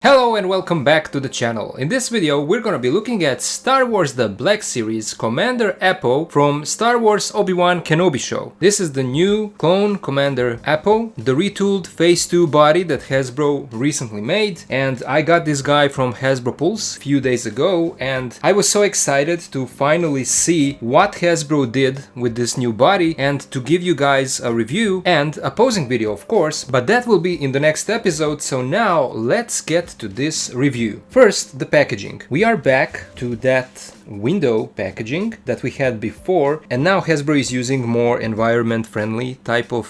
Hello and welcome back to the channel. In this video we're gonna be looking at Star Wars The Black Series Commander Appo from Star Wars Obi-Wan Kenobi show. This is the new clone Commander Appo, the retooled Phase 2 body that Hasbro recently made, and I got this guy from Hasbro Pulse a few days ago and I was so excited to finally see what Hasbro did with this new body and to give you guys a review and a posing video, of course, but that will be in the next episode. So now let's get to this review. First, the packaging. We are back to that window packaging that we had before, and now Hasbro is using more environment-friendly type of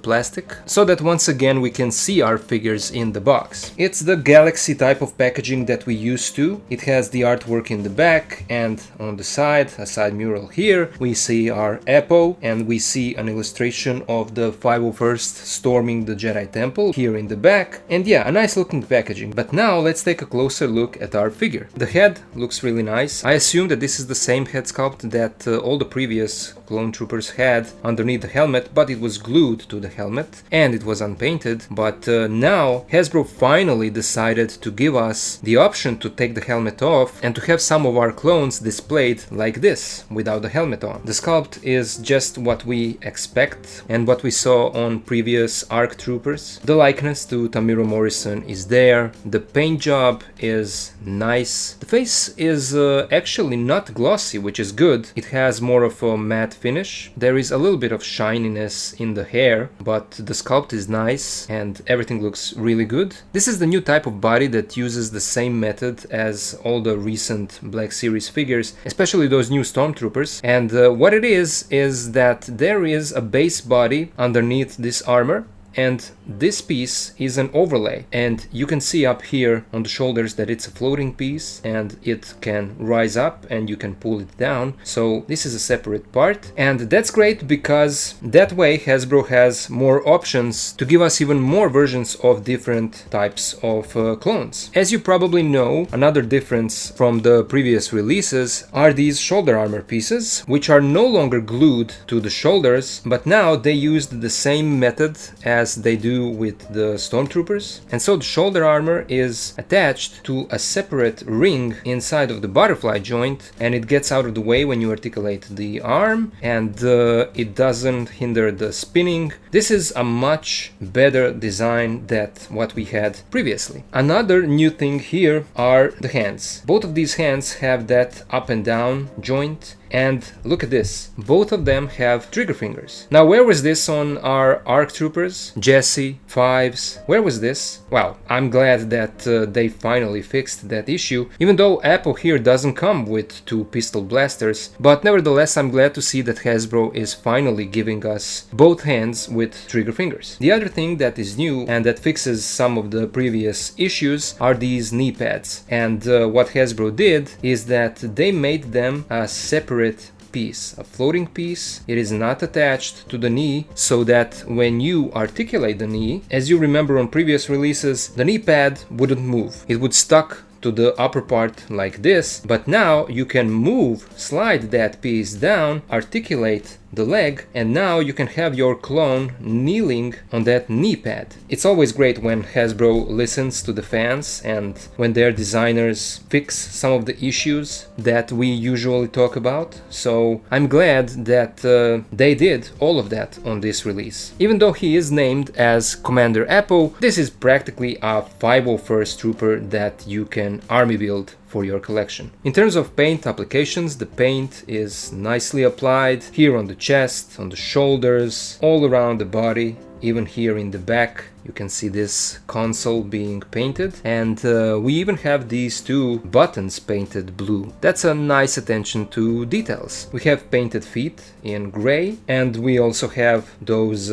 plastic so that once again we can see our figures in the box. It's the galaxy type of packaging that we used to. It has the artwork in the back, and on the side, a side mural here, we see our Appo, and we see an illustration of the 501st storming the Jedi Temple here in the back, and yeah, a nice looking packaging. But now let's take a closer look at our figure. The head looks really nice. I assume that this is the same head sculpt that all the previous clone troopers had underneath the helmet, but it was glued to the helmet and it was unpainted. But now Hasbro finally decided to give us the option to take the helmet off and to have some of our clones displayed like this without the helmet on. The sculpt is just what we expect and what we saw on previous ARC troopers. The likeness to Tamiro Morrison is there. The paint job is nice. The face is actually not glossy, which is good. It has more of a matte finish. There is a little bit of shininess in the hair, but the sculpt is nice and everything looks really good. This is the new type of body that uses the same method as all the recent Black Series figures, especially those new Stormtroopers. And what it is that there is a base body underneath this armor, and this piece is an overlay, and you can see up here on the shoulders that it's a floating piece and it can rise up and you can pull it down. So this is a separate part, and that's great because that way Hasbro has more options to give us even more versions of different types of clones. As you probably know, another difference from the previous releases are these shoulder armor pieces, which are no longer glued to the shoulders, but now they used the same method as they do with the Stormtroopers, and so the shoulder armor is attached to a separate ring inside of the butterfly joint, and it gets out of the way when you articulate the arm, and it doesn't hinder the spinning. This is a much better design than what we had previously. Another new thing here are the hands. Both of these hands have that up and down joint. And look at this, both of them have trigger fingers. Now, where was this on our ARC troopers? Jesse, Fives, where was this? Well, I'm glad that they finally fixed that issue, even though Appo here doesn't come with two pistol blasters, but nevertheless I'm glad to see that Hasbro is finally giving us both hands with trigger fingers. The other thing that is new and that fixes some of the previous issues are these knee pads, and what Hasbro did is that they made them a separate piece, a floating piece. It is not attached to the knee, so that when you articulate the knee, as you remember on previous releases, the knee pad wouldn't move. It would stuck to the upper part like this, but now you can slide that piece down, articulate the leg, and now you can have your clone kneeling on that knee pad. It's always great when Hasbro listens to the fans and when their designers fix some of the issues that we usually talk about. So I'm glad that they did all of that on this release. Even though he is named as Commander Appo, this is practically a 501st trooper that you can army build for your collection. In terms of paint applications, the paint is nicely applied here on the chest, on the shoulders, all around the body, even here in the back. You can see this console being painted, and we even have these two buttons painted blue. That's a nice attention to details. We have painted feet in gray, and we also have those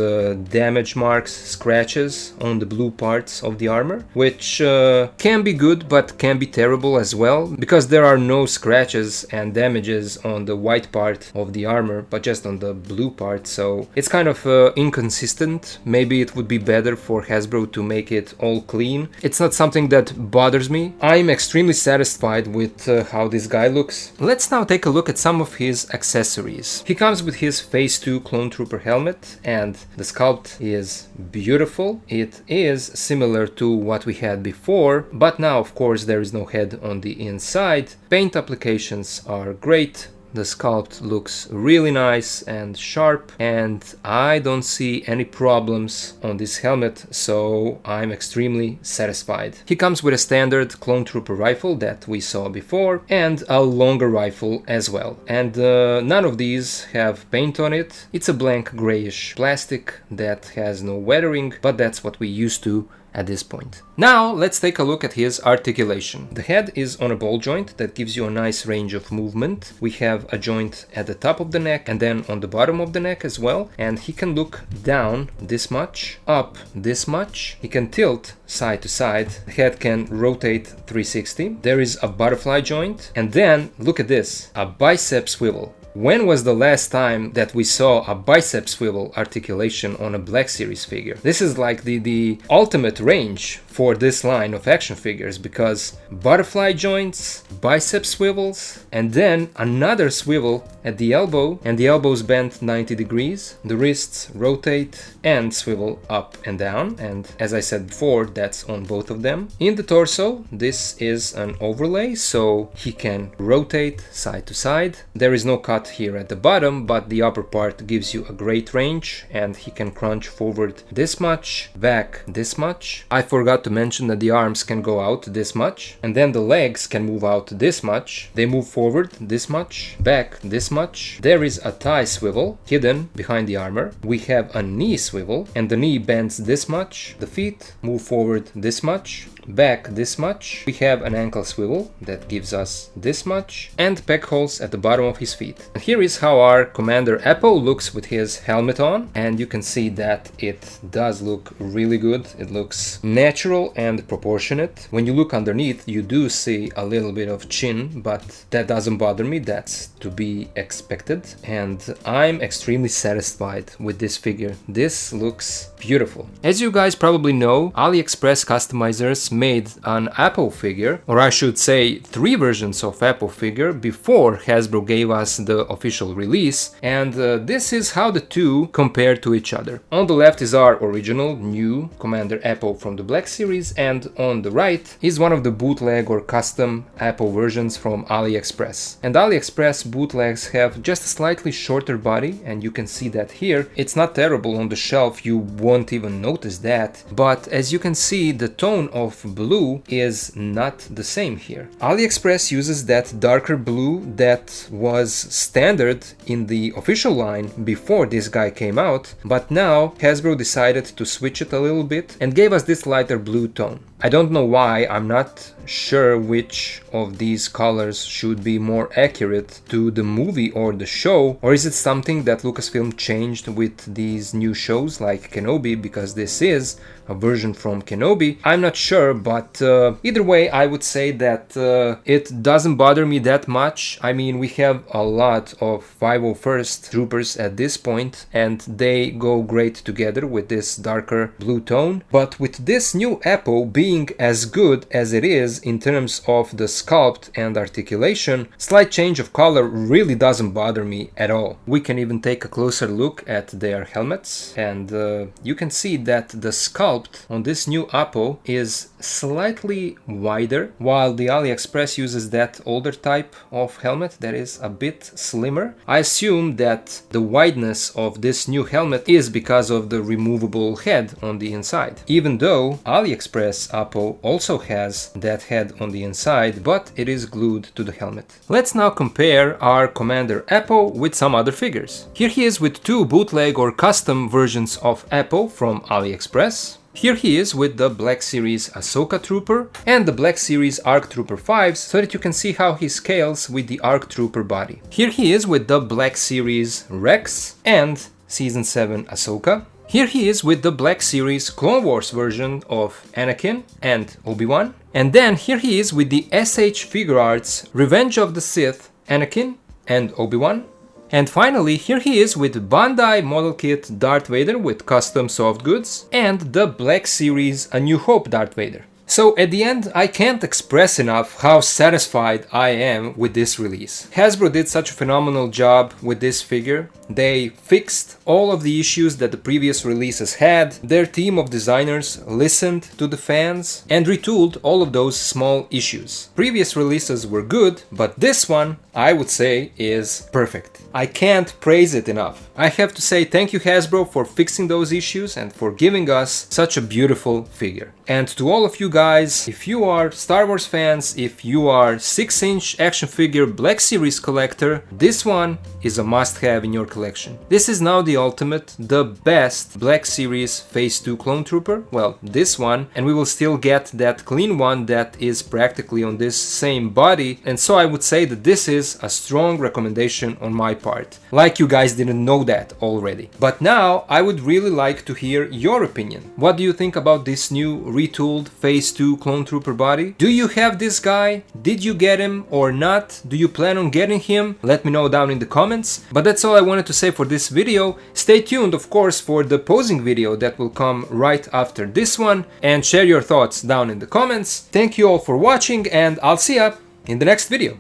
damage marks, scratches on the blue parts of the armor, which can be good but can be terrible as well, because there are no scratches and damages on the white part of the armor, but just on the blue part, so it's kind of inconsistent. Maybe it would be better for for Hasbro to make it all clean. It's not something that bothers me. I'm extremely satisfied with how this guy looks. Let's now take a look at some of his accessories. He comes with his Phase 2 Clone Trooper helmet, and the sculpt is beautiful. It is similar to what we had before, but now of course there is no head on the inside. Paint applications are great. The sculpt looks really nice and sharp, and I don't see any problems on this helmet, so I'm extremely satisfied. He comes with a standard Clone Trooper rifle that we saw before, and a longer rifle as well. And none of these have paint on it. It's a blank grayish plastic that has no weathering, but that's what we used to at this point. Now let's take a look at his articulation. The head is on a ball joint that gives you a nice range of movement. We have a joint at the top of the neck and then on the bottom of the neck as well, and he can look down this much, up this much. He can tilt side to side. The head can rotate 360. There is a butterfly joint, and then look at this, a bicep swivel. When was the last time that we saw a bicep swivel articulation on a Black Series figure? This is like the ultimate range for this line of action figures, because butterfly joints, bicep swivels, and then another swivel at the elbow, and the elbows bent 90 degrees. The wrists rotate and swivel up and down, and as I said before, that's on both of them. In the torso, this is an overlay, so he can rotate side to side. There is no cut here at the bottom, but the upper part gives you a great range, and he can crunch forward this much, back this much. I forgot to mention that the arms can go out this much, and then the legs can move out this much. They move forward this much, back this much. There is a thigh swivel hidden behind the armor. We have a knee swivel, and the knee bends this much. The feet move forward this much, back this much. We have an ankle swivel that gives us this much, and peg holes at the bottom of his feet. And here is how our Commander Appo looks with his helmet on, and you can see that it does look really good. It looks natural and proportionate. When you look underneath, you do see a little bit of chin, but that doesn't bother me. That's to be expected, and I'm extremely satisfied with this figure. This looks beautiful. As you guys probably know, AliExpress customizers made an Appo figure, or I should say 3 versions of Appo figure, before Hasbro gave us the official release, and this is how the two compare to each other. On the left is our original new Commander Appo from the Black Series, and on the right is one of the bootleg or custom Appo versions from AliExpress. And AliExpress bootlegs have just a slightly shorter body, and you can see that here. It's not terrible on the shelf, you won't even notice that, but as you can see, the tone of blue is not the same here. AliExpress uses that darker blue that was standard in the official line before this guy came out, but now Hasbro decided to switch it a little bit and gave us this lighter blue tone. I don't know why. I'm not sure which of these colors should be more accurate to the movie or the show, or is it something that Lucasfilm changed with these new shows like Kenobi, because this is a version from Kenobi. I'm not sure, but either way, I would say that it doesn't bother me that much. I mean, we have a lot of 501st troopers at this point, and they go great together with this darker blue tone. But with this new Appo being as good as it is in terms of the sculpt and articulation, slight change of color really doesn't bother me at all. We can even take a closer look at their helmets, and you can see that the sculpt on this new Appo is slightly wider, while the AliExpress uses that older type of helmet that is a bit slimmer. I assume that the wideness of this new helmet is because of the removable head on the inside, even though AliExpress Appo also has that head on the inside, but it is glued to the helmet. Let's now compare our Commander Appo with some other figures. Here he is with 2 bootleg or custom versions of Appo from AliExpress. Here he is with the Black Series Ahsoka Trooper and the Black Series ARC Trooper 5s, so that you can see how he scales with the ARC Trooper body. Here he is with the Black Series Rex and Season 7 Ahsoka. Here he is with the Black Series Clone Wars version of Anakin and Obi-Wan. And then here he is with the SH Figure Arts Revenge of the Sith Anakin and Obi-Wan. And finally, here he is with Bandai model kit Darth Vader with custom soft goods and the Black Series A New Hope Darth Vader. So at the end, I can't express enough how satisfied I am with this release. Hasbro did such a phenomenal job with this figure. They fixed all of the issues that the previous releases had. Their team of designers listened to the fans and retooled all of those small issues. Previous releases were good, but this one, I would say, is perfect. I can't praise it enough. I have to say thank you, Hasbro, for fixing those issues and for giving us such a beautiful figure. And to all of you guys, if you are Star Wars fans, if you are 6-inch action figure Black Series collector, this one is a must-have in your collection. This is now the ultimate, the best Black Series Phase 2 Clone Trooper. Well, this one, and we will still get that clean one that is practically on this same body, and so I would say that this is a strong recommendation on my part. Like you guys didn't know that already. But now I would really like to hear your opinion. What do you think about this new retooled Phase 2 Clone Trooper body? Do you have this guy? Did you get him or not? Do you plan on getting him? Let me know down in the comments. But that's all I wanted to say for this video. Stay tuned, of course, for the posing video that will come right after this one, and share your thoughts down in the comments. Thank you all for watching, and I'll see ya in the next video.